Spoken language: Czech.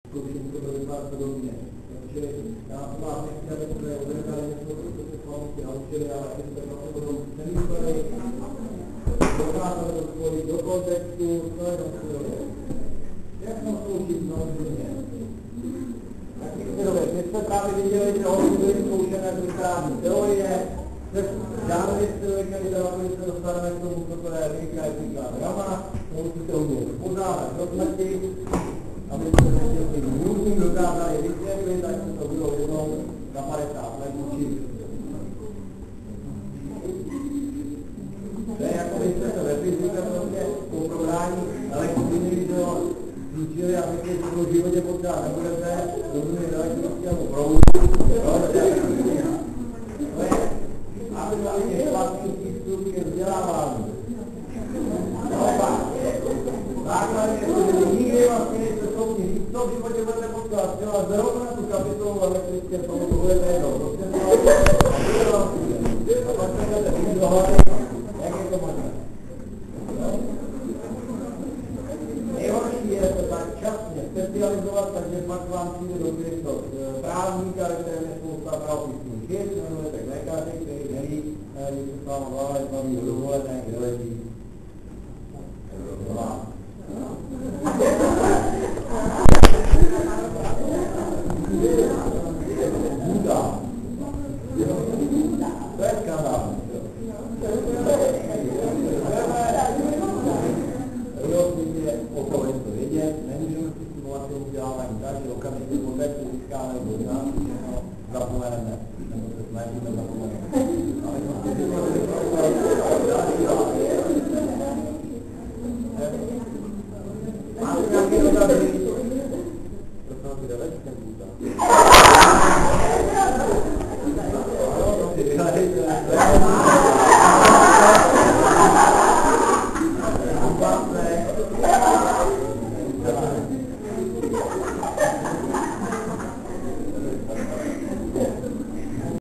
zkoušení to bude vypadat podobně. Takže já vás nechci, aby jsme odehráli něco, co se s vámi naučili, ale aby jsme to potom nemysleli, dokázali to spojit do kontextu, co je to skvělé. Jak jsme zkoušit samozřejmě? Tak některové, my jsme právě viděli, že oni byli zkoušené zvykládní teorie, žádné člověka literatury se dostaneme k tomu, co to je vykládá drama, to musíte umět poznávat do smrti, aby se těm různým dokázali vysvětlit, tak se to bylo jednou za 50 let učit. To je jako byste se ve fyzice prostě po probrání elektriny, když ho zničili a řekli, že to v životě potřeba nebudete, rozumět elektrickému proudu, to je aktuálně špatný přístup ke vzdělávání. Základně je to, že nikdy vlastně nejste schopni říct, co v životě budete potřebovat, třeba zrovna tu kapitolu elektrické proudu budete jednou. A pak se budete vidět do hlavy, jak je to možné. Nejhorší je se tak časně specializovat, takže pak vám přijde do to právníka, ve kterém je spousta pravopisných chyb, jmenujete k lékaři, který neví, když se s vámi hlava baví o dovolené, kde leží. Buda. To je skandál. Je okolo něco vědět, nemůžeme si simulaci udělávání tak, že okamžitě poté, co získáme nebo nás všechno zapomeneme, nebo se snažíme zapomeneme. Ale máte nějaké dotazy? Prosím vás, kde leží ten Buda?